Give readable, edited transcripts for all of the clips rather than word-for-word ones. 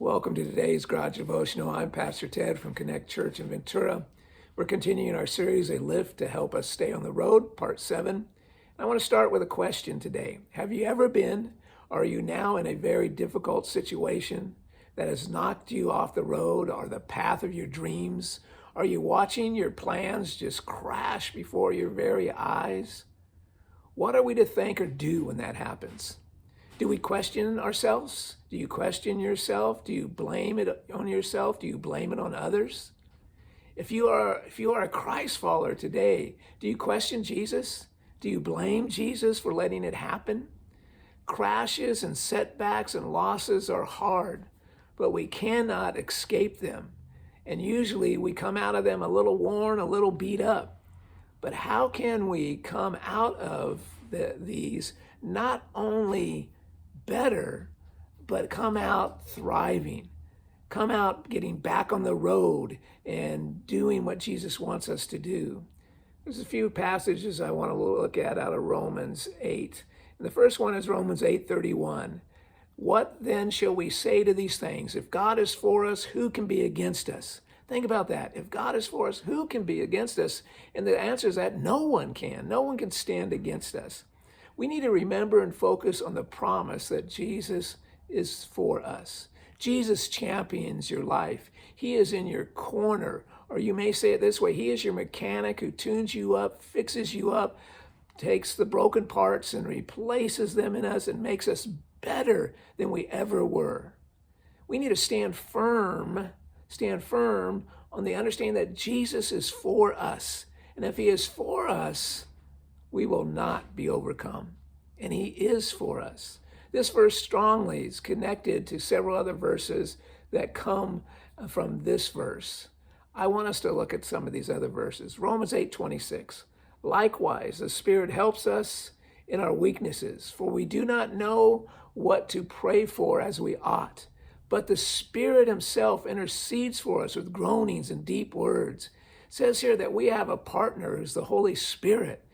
Welcome to today's Garage Devotional. I'm Pastor Ted from Connect Church in Ventura. We're continuing our series, A Lift to Help Us Stay on the Road, Part 7. I want to start with a question today. Have you ever been, or are you now in a very difficult situation that has knocked you off the road or the path of your dreams? Are you watching your plans just crash before your very eyes? What are we to think or do when that happens? Do we question ourselves? Do you question yourself? Do you blame it on yourself? Do you blame it on others? If you are a Christ follower today, do you question Jesus? Do you blame Jesus for letting it happen? Crashes and setbacks and losses are hard, but we cannot escape them. And usually we come out of them a little worn, a little beat up. But how can we come out of these not only better, but come out thriving, come out getting back on the road and doing what Jesus wants us to do? There's a few passages I want to look at out of Romans 8. And the first one is Romans 8:31. What then shall we say to these things? If God is for us, who can be against us? Think about that. If God is for us, who can be against us? And the answer is that no one can. No one can stand against us. We need to remember and focus on the promise that Jesus is for us. Jesus champions your life. He is in your corner, or you may say it this way, he is your mechanic who tunes you up, fixes you up, takes the broken parts and replaces them in us and makes us better than we ever were. We need to stand firm on the understanding that Jesus is for us. And if he is for us, we will not be overcome. And he is for us. This verse strongly is connected to several other verses that come from this verse. I want us to look at some of these other verses. Romans 8:26. Likewise, the Spirit helps us in our weaknesses, for we do not know what to pray for as we ought. But the Spirit himself intercedes for us with groanings and deep words. It says here that we have a partner who's the Holy Spirit,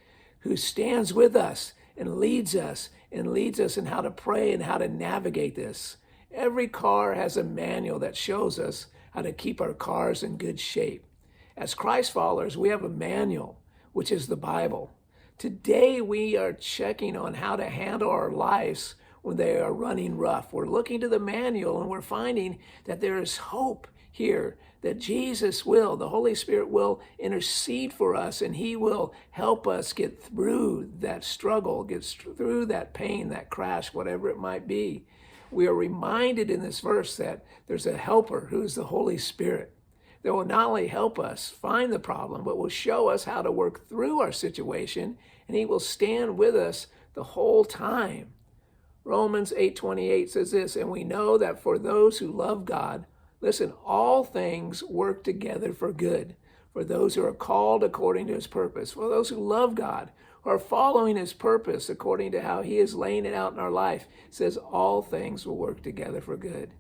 who stands with us and leads us in how to pray and how to navigate this. Every car has a manual that shows us how to keep our cars in good shape. As Christ followers, we have a manual, which is the Bible. Today, we are checking on how to handle our lives when they are running rough. We're looking to the manual and we're finding that there is hope here, that Jesus will, the Holy Spirit will intercede for us, and he will help us get through that struggle, get through that pain, that crash, whatever it might be. We are reminded in this verse that there's a helper who's the Holy Spirit that will not only help us find the problem, but will show us how to work through our situation, and he will stand with us the whole time. Romans 8:28 says this, and we know that for those who love God, listen, all things work together for good, for those who are called according to his purpose, for those who love God, who are following his purpose according to how he is laying it out in our life. It says all things will work together for good.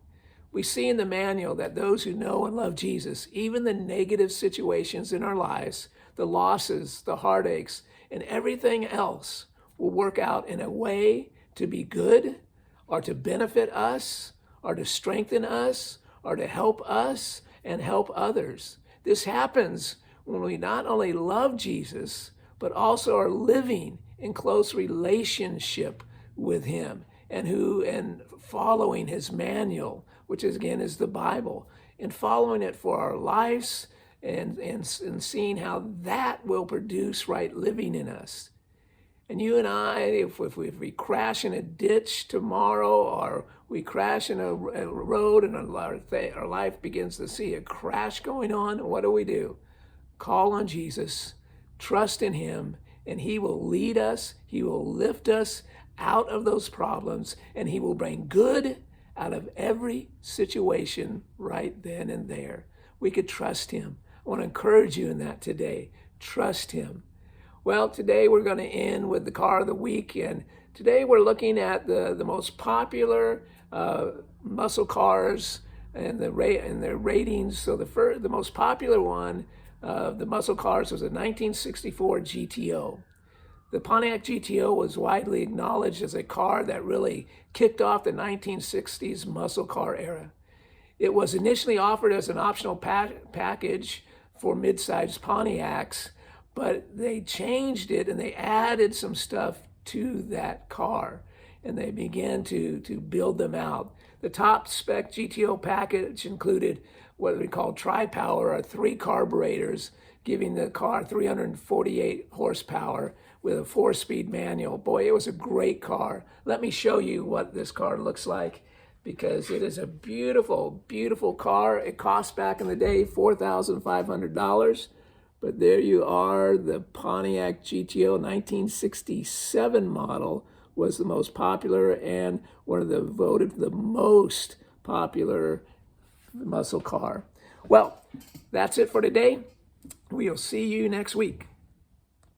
We see in the manual that those who know and love Jesus, even the negative situations in our lives, the losses, the heartaches, and everything else will work out in a way to be good, or to benefit us, or to strengthen us, or to help us and help others. This happens when we not only love Jesus, but also are living in close relationship with him and following his manual, which is, again, is the Bible, and following it for our lives and seeing how that will produce right living in us. And you and I, if we crash in a ditch tomorrow, or we crash in a road and our life begins to see a crash going on, what do? Call on Jesus, trust in him, and he will lead us, he will lift us out of those problems, and he will bring good out of every situation right then and there. We could trust him. I want to encourage you in that today. Trust him. Well, today we're going to end with the car of the week, and today we're looking at the most popular muscle cars and their ratings. So the most popular one of the muscle cars was a 1964 GTO. The Pontiac GTO was widely acknowledged as a car that really kicked off the 1960s muscle car era. It was initially offered as an optional package for mid-sized Pontiacs, but they changed it and they added some stuff to that car, and they began to build them out. The top spec GTO package included what we call tri-power, or 3 carburetors, giving the car 348 horsepower with a 4-speed manual. Boy, it was a great car. Let me show you what this car looks like, because it is a beautiful, beautiful car. It cost back in the day $4,500. But there you are, the Pontiac GTO 1967 model was the most popular and one of the voted the most popular muscle car. Well, that's it for today. We'll see you next week.